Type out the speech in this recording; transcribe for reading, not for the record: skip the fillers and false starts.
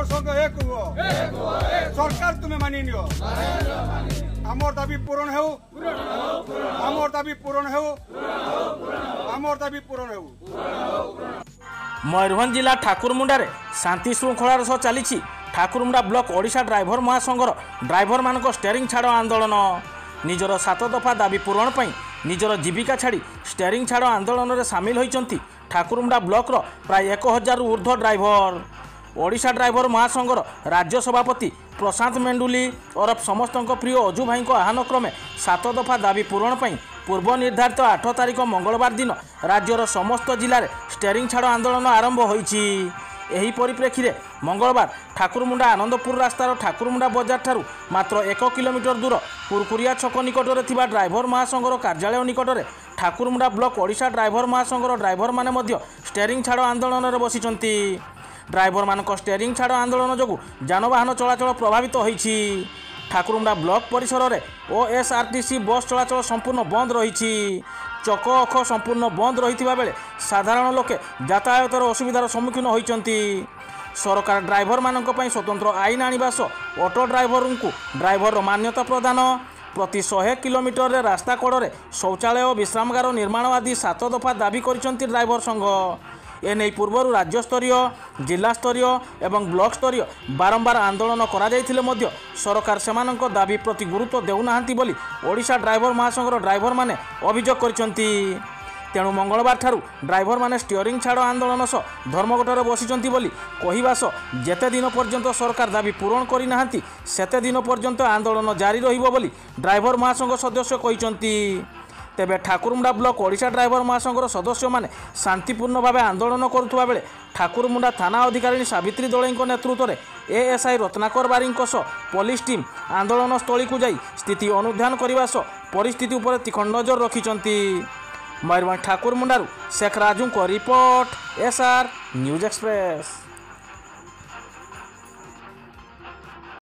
Driver संघ एक हुओ सरकार तुम्हें मानि नियो आमर दाबी पूरण हो आमर दाबी पूरण हो आमर दाबी पूरण हो। मयूरभंज जिला ठाकुरमुंडा शांति श्रृंखलार सह चली ठाकुरमुंडा ब्लॉक ओडिशा ड्राइवर महासंघर ड्राइवर मान स्टेयरिंग छाड़ आंदोलन निजर 7 दफा दाबी पूरण पर निजर जीविका छाड़ी स्टेयरिंग छाड़ आंदोलन में सामिल होती ठाकुरमुंडा ब्लॉकर प्राय 1000 ऊर्ध्व ड्राइवर। ओडिशा ड्राइवर महासंघर राज्य सभापति प्रशांत मेंडुली और समस्त प्रिय अजू भाई आह्वान क्रमे 7 दफा दाबी पूरण पर पूर्व निर्धारित 8 तारिख मंगलवार दिन राज्यर समस्त जिले में स्टेयरिंग छाड़ आंदोलन आरंभ होईछि। एही परिप्रेक्षी में मंगलवार ठाकुरमुंडा आनंदपुर रास्तार ठाकुरमुंडा बजार ठारू मात्र 1 किलोमीटर दूर कुरकुरिया छक निकटरे थिबा ड्राइवर महासंघर कार्यालय निकटरे ठाकुरमुंडा ब्लॉक ओडिशा ड्राइवर महासंघर ड्राइवर माने मध्य स्टेयरिंग छाड़ आंदोलन में बसिचंती। ड्राइवर मान स्टेयरिंग छाड़ आंदोलन जो जानवाहन चलाचल प्रभावित होईछि। ठाकुरमुंडा ब्लॉक परिसर में ओएसआरटीसी बस चलाचल संपूर्ण बंद रही चक अख संपूर्ण बंद रही बेले साधारण लोके यातायातर असुविधार सम्मुखीन होती। सरकार ड्राइवर मानक पई स्वतंत्र आईन आनिबा सह ऑटो ड्राइवर को ड्राइवर मान्यता प्रदान प्रति 100 किलोमीटर रे रास्ता कड़े शौचालय और विश्रामगार निर्माण आदि 7 दफा दाबी करिसेंती ड्राइवर संघ। एने पूर्वर राज्य स्तरीय जिला स्तरीय एवं ब्लॉक स्तरीय बारंबार आंदोलन करा जायथिले मध्य सरकार सेमानंक दाबी प्रति गुरुत्व देउनाहांती बोली ओडिशा ड्राइवर महासंघर ड्राइवर माने अभियोग करिसेंती। तेणु मंगलवार ठारू ड्राइवर माने स्टीयरिंग छाड़ आंदोलन सह धर्मघटर बसिचंती बोली कहिबा सह जेते दिन पर्यंत सरकार दाबी पूरण करि नाहांती सेते दिन पर्यंत आंदोलन जारी रहिबो बोली ड्राइवर महासंघ सदस्य कहिसंती। तेबे ठाकुरमुंडा ब्लॉक ओडिशा ड्राइवर महासंघर सदस्य माने शांतिपूर्ण भाव आंदोलन करुवा बेले ठाकुरमुंडा थाना अधिकारी सावित्री दलई नेतृत्व में एएसआई रत्नाकर बारी पुलिस टीम आंदोलन स्थली को जाई स्थिति अनुध्यान करने सह परिस्थिति उपर तीक्ष्ण नजर रखिंट। मयूरभंज ठाकुरमुंडारू शेख राजू को रिपोर्ट एसआर न्यूज एक्सप्रेस।